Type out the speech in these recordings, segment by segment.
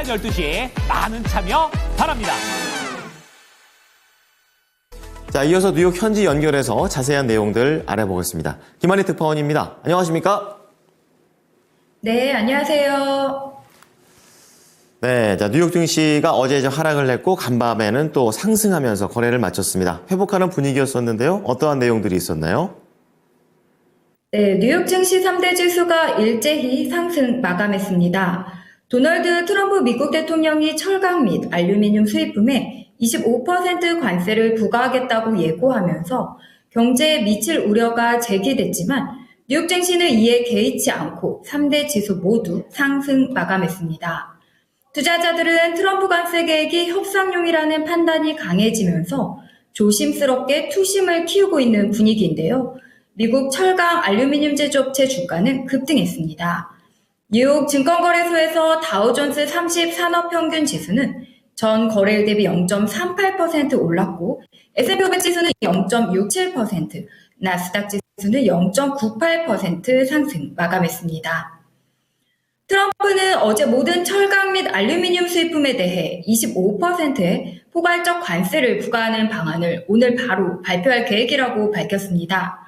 12시에 많은 참여 바랍니다. 자, 이어서 뉴욕 현지 연결해서 자세한 내용들 알아보겠습니다. 김한희 특파원입니다. 안녕하십니까? 네, 안녕하세요. 네, 자, 뉴욕 증시가 어제 하락을 했고 간밤에는 또 상승하면서 거래를 마쳤습니다. 회복하는 분위기였었는데요. 어떠한 내용들이 있었나요? 네, 뉴욕 증시 3대 지수가 일제히 상승 마감했습니다. 도널드 트럼프 미국 대통령이 철강 및 알루미늄 수입품에 25% 관세를 부과하겠다고 예고하면서 경제에 미칠 우려가 제기됐지만 뉴욕 증시는 이에 개의치 않고 3대 지수 모두 상승 마감했습니다. 투자자들은 트럼프 관세 계획이 협상용이라는 판단이 강해지면서 조심스럽게 투심을 키우고 있는 분위기인데요. 미국 철강 알루미늄 제조업체 주가는 급등했습니다. 뉴욕 증권거래소에서 다우존스 30 산업평균 지수는 전 거래일 대비 0.38% 올랐고 S&P 500 지수는 0.67%, 나스닥 지수는 0.98% 상승 마감했습니다. 트럼프는 어제 모든 철강 및 알루미늄 수입품에 대해 25%의 포괄적 관세를 부과하는 방안을 오늘 바로 발표할 계획이라고 밝혔습니다.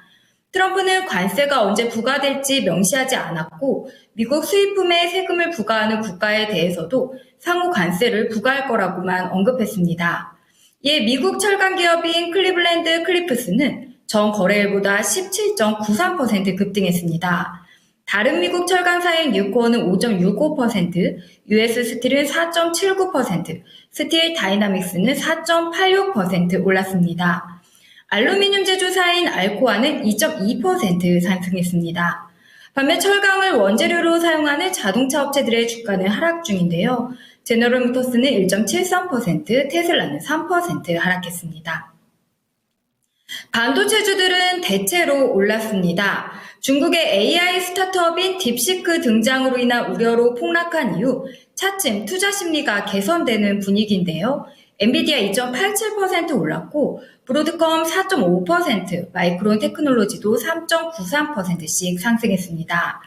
트럼프는 관세가 언제 부과될지 명시하지 않았고 미국 수입품에 세금을 부과하는 국가에 대해서도 상호 관세를 부과할 거라고만 언급했습니다. 이에 미국 철강 기업인 클리블랜드 클리프스는 전 거래일보다 17.93% 급등했습니다. 다른 미국 철강사인 뉴코어는 5.65%, US 스틸은 4.79%, 스틸 다이나믹스는 4.86% 올랐습니다. 알루미늄 제조사인 알코아는 2.2% 상승했습니다. 반면 철강을 원재료로 사용하는 자동차 업체들의 주가는 하락 중인데요. 제너럴 모터스는 1.73%, 테슬라는 3% 하락했습니다. 반도체주들은 대체로 올랐습니다. 중국의 AI 스타트업인 딥시크 등장으로 인한 우려로 폭락한 이후 차츰 투자 심리가 개선되는 분위기인데요. 엔비디아 2.87% 올랐고 브로드컴 4.5%, 마이크론 테크놀로지도 3.93%씩 상승했습니다.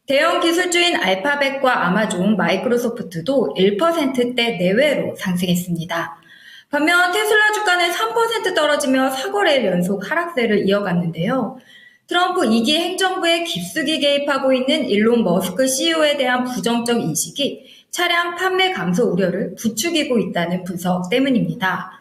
대형 기술주인 알파벳과 아마존, 마이크로소프트도 1%대 내외로 상승했습니다. 반면 테슬라 주가는 3% 떨어지며 4거래일 연속 하락세를 이어갔는데요. 트럼프 2기 행정부에 깊숙이 개입하고 있는 일론 머스크 CEO에 대한 부정적 인식이 차량 판매 감소 우려를 부추기고 있다는 분석 때문입니다.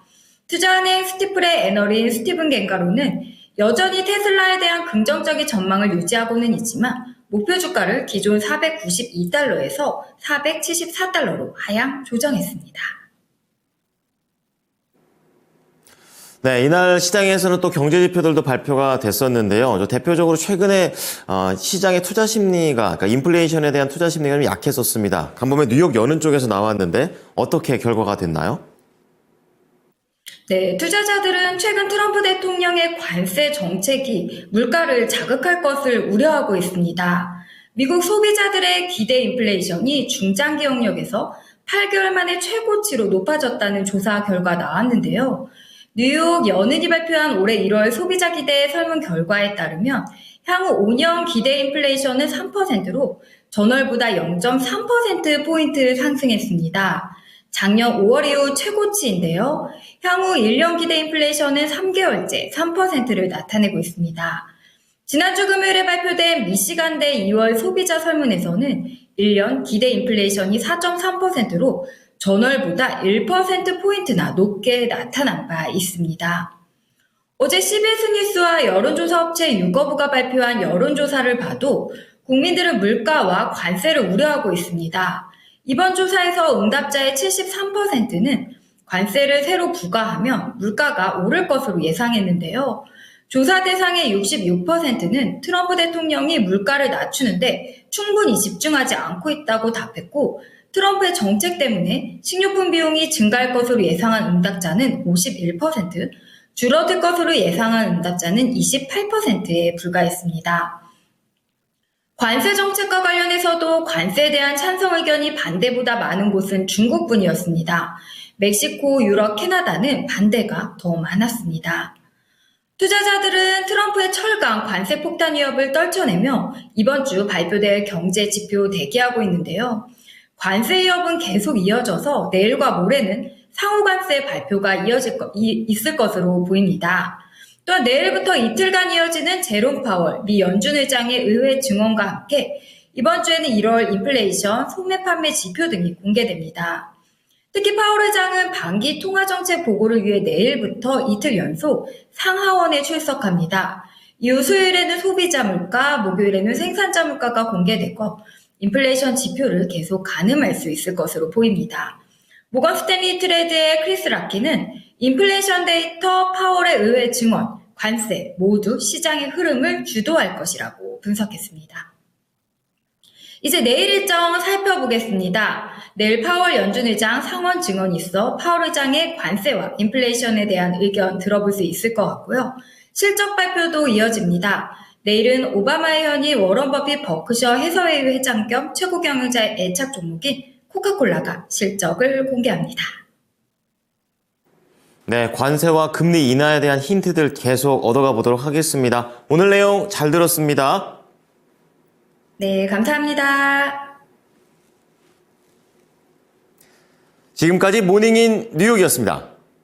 투자은행 스티플의 애널인 스티븐 갱가로는 여전히 테슬라에 대한 긍정적인 전망을 유지하고는 있지만 목표 주가를 기존 492달러에서 474달러로 하향 조정했습니다. 네, 이날 시장에서는 또 경제 지표들도 발표가 됐었는데요. 대표적으로 최근에 시장의 투자 심리가, 그러니까 인플레이션에 대한 투자 심리가 좀 약했었습니다. 간밤에 뉴욕 여는 쪽에서 나왔는데 어떻게 결과가 됐나요? 네, 투자자들은 최근 트럼프 대통령의 관세 정책이 물가를 자극할 것을 우려하고 있습니다. 미국 소비자들의 기대 인플레이션이 중장기 영역에서 8개월 만에 최고치로 높아졌다는 조사 결과 나왔는데요. 뉴욕 연은이 발표한 올해 1월 소비자 기대 설문 결과에 따르면 향후 5년 기대 인플레이션은 3%로 전월보다 0.3%포인트 상승했습니다. 작년 5월 이후 최고치인데요. 향후 1년 기대 인플레이션은 3개월째 3%를 나타내고 있습니다. 지난주 금요일에 발표된 미시간대 2월 소비자 설문에서는 1년 기대 인플레이션이 4.3%로 전월보다 1%포인트나 높게 나타난 바 있습니다. 어제 CBS 뉴스와 여론조사 업체 유거부가 발표한 여론조사를 봐도 국민들은 물가와 관세를 우려하고 있습니다. 이번 조사에서 응답자의 73%는 관세를 새로 부과하면 물가가 오를 것으로 예상했는데요. 조사 대상의 66%는 트럼프 대통령이 물가를 낮추는데 충분히 집중하지 않고 있다고 답했고 트럼프의 정책 때문에 식료품 비용이 증가할 것으로 예상한 응답자는 51%, 줄어들 것으로 예상한 응답자는 28%에 불과했습니다. 관세 정책과 관련해서도 관세에 대한 찬성 의견이 반대보다 많은 곳은 중국뿐이었습니다. 멕시코, 유럽, 캐나다는 반대가 더 많았습니다. 투자자들은 트럼프의 철강 관세 폭탄 위협을 떨쳐내며 이번 주 발표될 경제 지표 대기하고 있는데요. 관세 위협은 계속 이어져서 내일과 모레는 상호 관세 발표가 있을 것으로 보입니다. 또한 내일부터 이틀간 이어지는 제롬 파월 미 연준 의장의 의회 증언과 함께 이번 주에는 1월 인플레이션, 소매 판매 지표 등이 공개됩니다. 특히 파월 의장은 반기 통화정책 보고를 위해 내일부터 이틀 연속 상하원에 출석합니다. 이후 수요일에는 소비자 물가, 목요일에는 생산자 물가가 공개되고 인플레이션 지표를 계속 가늠할 수 있을 것으로 보입니다. 모건 스탠리 트레드의 크리스 라키는 인플레이션 데이터, 파월의 의회 증언, 관세 모두 시장의 흐름을 주도할 것이라고 분석했습니다. 이제 내일 일정 살펴보겠습니다. 내일 파월 연준 의장 상원 증언이 있어 파월 의장의 관세와 인플레이션에 대한 의견 들어볼 수 있을 것 같고요. 실적 발표도 이어집니다. 내일은 오바마의 현인 워런 버핏 버크셔 해서웨이 회장 겸 최고 경영자의 애착 종목인 코카콜라가 실적을 공개합니다. 네, 관세와 금리 인하에 대한 힌트들 계속 얻어가 보도록 하겠습니다. 오늘 내용 잘 들었습니다. 네, 감사합니다. 지금까지 모닝인 뉴욕이었습니다.